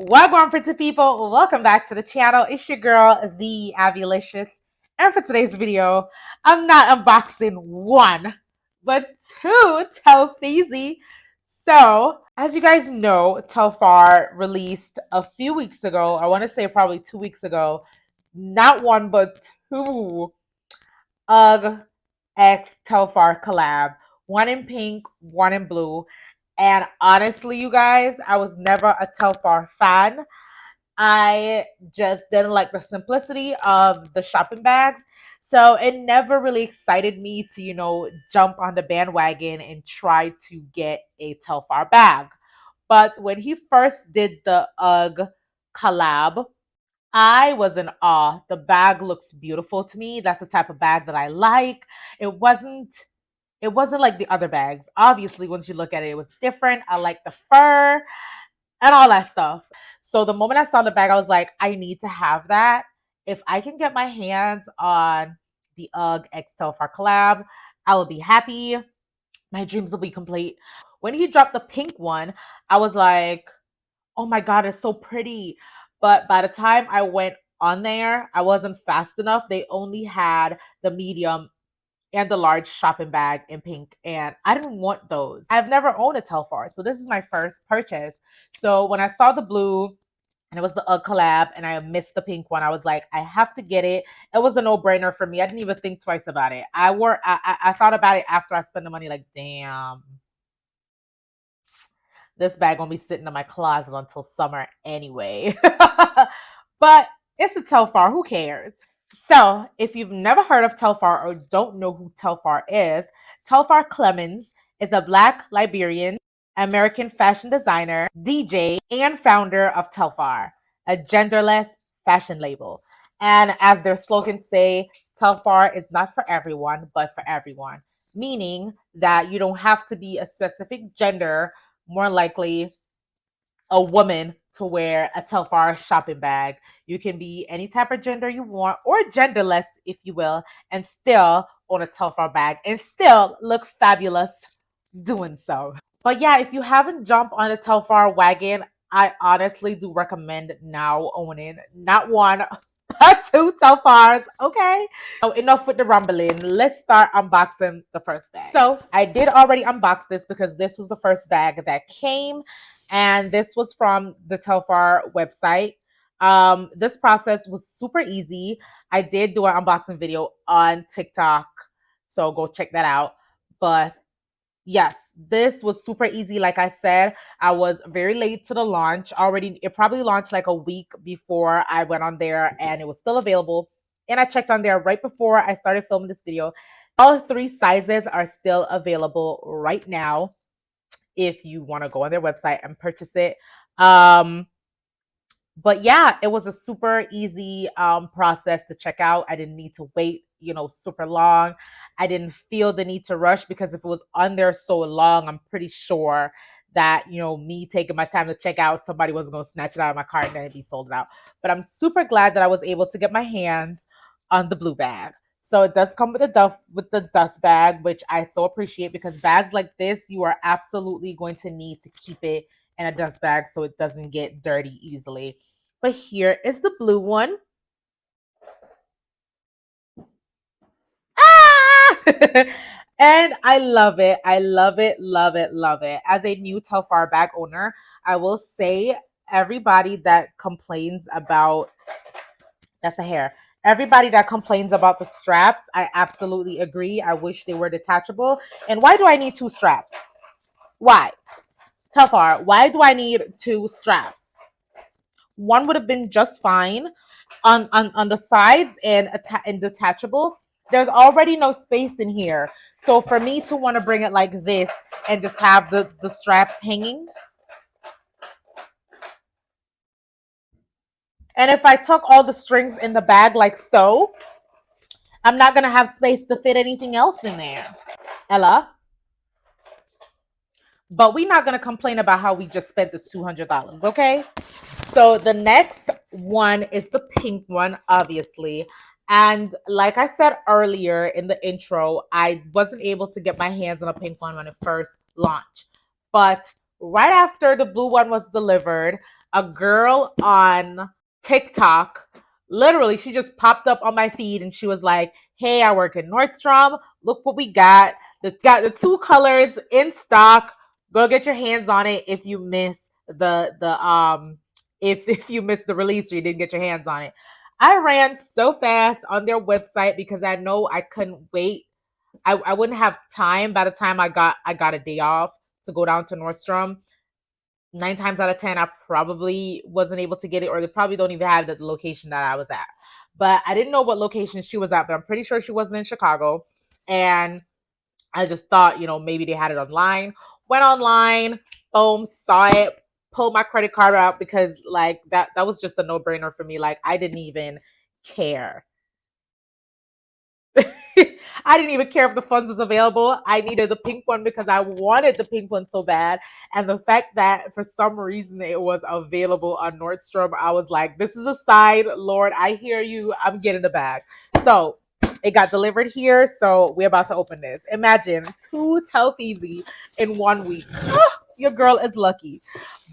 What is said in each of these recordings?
Gwaan, pretty people, welcome back to the channel. It's your girl, the Abby-licious. And for today's video, I'm not unboxing one, but two Telfar. So, as you guys know, Telfar released a few weeks ago, I want to say probably 2 weeks ago, not one, but two UGG X Telfar collab. One in pink, one in blue. And honestly, you guys, I was never a Telfar fan. I just didn't like the simplicity of the shopping bags. So it never really excited me to, jump on the bandwagon and try to get a Telfar bag. But when he first did the UGG collab, I was in awe. The bag looks beautiful to me. That's the type of bag that I like. It wasn't it wasn't like the other bags. Obviously, once you look at it, it was different. I like the fur and all that stuff. So the moment I saw the bag, I was like, I need to have that. If I can get my hands on the UGG X Telfar collab, I will be happy. My dreams will be complete. When he dropped the pink one, I was like, oh my God, it's so pretty. But by the time I went on there, I wasn't fast enough. They only had the medium and the large shopping bag in pink, and I didn't want those. I've never owned a Telfar, so this is my first purchase. So when I saw the blue and it was the UGG collab and I missed the pink one, I was like, I have to get it. It was a no-brainer for me. I didn't even think twice about it. I thought about it after I spent the money, like, damn, this bag gonna be sitting in my closet until summer anyway. But it's a Telfar, who cares? So, if you've never heard of Telfar or don't know who Telfar is, Telfar Clemens is a Black Liberian American fashion designer, DJ, and founder of Telfar, a genderless fashion label. And as their slogans say, Telfar is not for everyone, but for everyone, meaning that you don't have to be a specific gender, more likely a woman, to wear a Telfar shopping bag. You can be any type of gender you want, or genderless, if you will, and still own a Telfar bag and still look fabulous doing so. But yeah, if you haven't jumped on the Telfar wagon, I honestly do recommend now owning not one, but two Telfars, okay? So enough with the rumbling. Let's start unboxing the first bag. So I did already unbox this because this was the first bag that came, and this was from the Telfar website. This process was super easy. I did do an unboxing video on TikTok, so go check that out. But yes, this was super easy. Like I said, I was very late to the launch already. It probably launched like a week before I went on there, and it was still available. And I checked on there right before I started filming this video. All three sizes are still available right now if you want to go on their website and purchase it. But yeah, it was a super easy process to check out. I didn't need to wait, super long. I didn't feel the need to rush, because if it was on there so long, I'm pretty sure that, me taking my time to check out, somebody wasn't going to snatch it out of my cart and then it'd be sold out. But I'm super glad that I was able to get my hands on the blue bag. So it does come with the dust bag, which I so appreciate, because bags like this, you are absolutely going to need to keep it in a dust bag so it doesn't get dirty easily. But here is the blue one. Ah! And I love it. I love it, love it, love it. As a new Telfar bag owner, I will say, everybody that complains about, that's a hair. Everybody that complains about the straps, I absolutely agree. I wish they were detachable. And why do I need two straps? Why? Telfar, why do I need two straps? One would have been just fine on the sides and detachable. There's already no space in here. So for me to want to bring it like this and just have the straps hanging. And if I took all the strings in the bag like so, I'm not going to have space to fit anything else in there. Ella? But we're not going to complain about how we just spent the $200, okay? So the next one is the pink one, obviously. And like I said earlier in the intro, I wasn't able to get my hands on a pink one when it first launched. But right after the blue one was delivered, a girl on TikTok. Literally, she just popped up on my feed and she was like, "Hey, I work in Nordstrom. Look what we got. It's got the two colors in stock. Go get your hands on it if you miss the if you missed the release or you didn't get your hands on it." I ran so fast on their website because I know I couldn't wait. I wouldn't have time by the time I got a day off to go down to Nordstrom. 9 times out of 10, I probably wasn't able to get it, or they probably don't even have the location that I was at. But I didn't know what location she was at, but I'm pretty sure she wasn't in Chicago. And I just thought, maybe they had it online. Went online, boom, saw it, pulled my credit card out because like that was just a no-brainer for me. Like I didn't even care. I didn't even care if the funds was available. I needed the pink one because I wanted the pink one so bad. And the fact that for some reason it was available on Nordstrom, I was like, this is a sign, Lord, I hear you. I'm getting the bag. So it got delivered here. So we're about to open this. Imagine 2 Telfar in 1 week. Oh, your girl is lucky.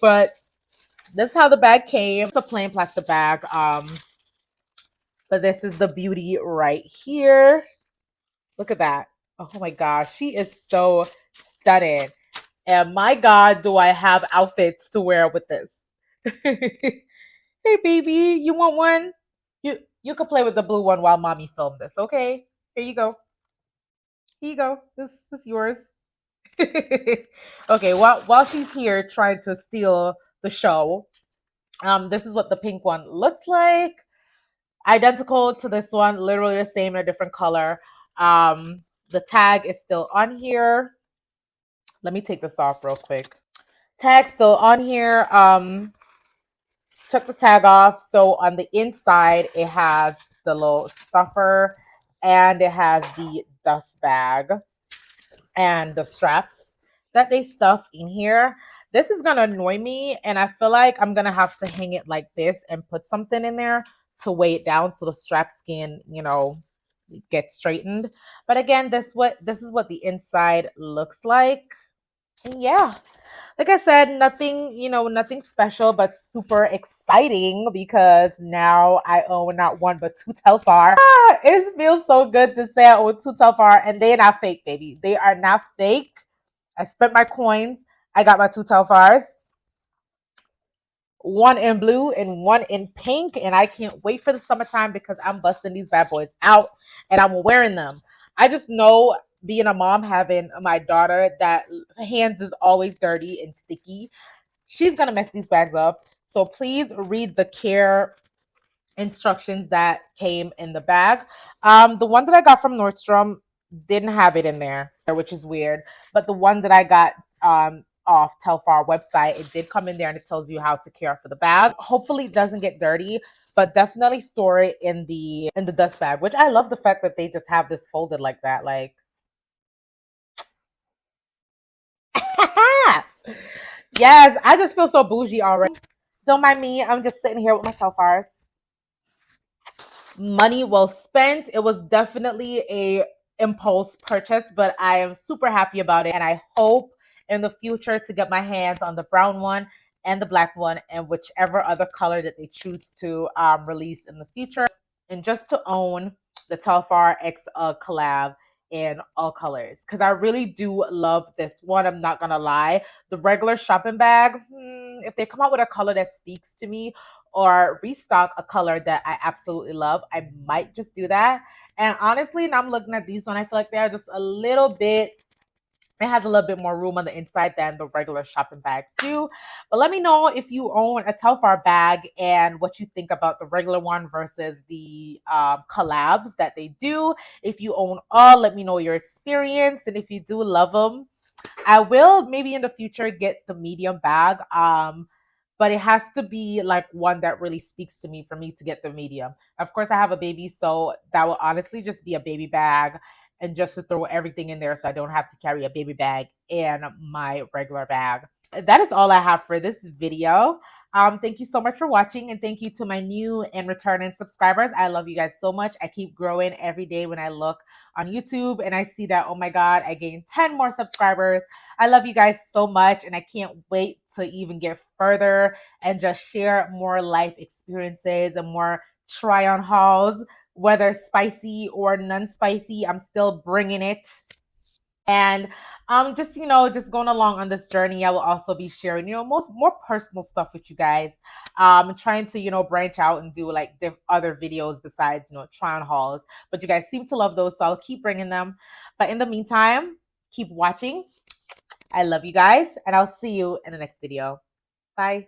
But this is how the bag came. It's a plain plastic bag. But this is the beauty right here. Look at that. Oh my gosh. She is so stunning. And my God, do I have outfits to wear with this. Hey baby, you want one? You can play with the blue one while mommy filmed this, okay? Here you go. Here you go. This is yours. Okay, while she's here trying to steal the show, this is what the pink one looks like. Identical to this one, literally the same in a different color. The tag is still on here. Let me take this off real quick. Tag still on here. Took the tag off. So on the inside, it has the little stuffer and it has the dust bag and the straps that they stuff in here. This is gonna annoy me, and I feel like I'm gonna have to hang it like this and put something in there to weigh it down so the straps can, get straightened. But again, this is what the inside looks like. And yeah, like I said, nothing, nothing special, but super exciting because now I own not one but 2 Telfar. It feels so good to say I own 2 Telfar, and they are not fake, baby. They are not fake. I spent my coins. I got my 2 Telfars, one in blue and one in pink, and I can't wait for the summertime because I'm busting these bad boys out and I'm wearing them. I just know, being a mom, having my daughter, that hands is always dirty and sticky. She's gonna mess these bags up. So please read the care instructions that came in the bag. The one that I got from Nordstrom didn't have it in there, which is weird. But the one that I got off Telfar website, it did come in there and it tells you how to care for the bag. Hopefully it doesn't get dirty, but definitely store it in the dust bag, which I love the fact that they just have this folded like that. Like yes, I just feel so bougie already. Don't mind me. I'm just sitting here with my Telfars. Money well spent. It was definitely a impulse purchase, but I am super happy about it, and I hope in the future to get my hands on the brown one and the black one and whichever other color that they choose to release in the future, and just to own the Telfar X UGG collab in all colors because I really do love this one. I'm not gonna lie. The regular shopping bag, if they come out with a color that speaks to me or restock a color that I absolutely love, I might just do that. And honestly, now I'm looking at these one, I feel like they're just a little bit, it has a little bit more room on the inside than the regular shopping bags do. But let me know if you own a Telfar bag and what you think about the regular one versus the collabs that they do. If you own all, let me know your experience. And if you do love them, I will maybe in the future get the medium bag. But it has to be like one that really speaks to me for me to get the medium. Of course, I have a baby, so that will honestly just be a baby bag and just to throw everything in there so I don't have to carry a baby bag and my regular bag. That is all I have for this video. Thank you so much for watching, and thank you to my new and returning subscribers. I love you guys so much. I keep growing every day when I look on YouTube and I see that, oh my God, I gained 10 more subscribers. I love you guys so much, and I can't wait to even get further and just share more life experiences and more try on hauls, whether spicy or non-spicy. I'm still bringing it. And just just going along on this journey, I will also be sharing most more personal stuff with you guys, trying to branch out and do like other videos besides try on hauls. But you guys seem to love those, so I'll keep bringing them. But in the meantime, keep watching. I love you guys, and I'll see you in the next video. Bye.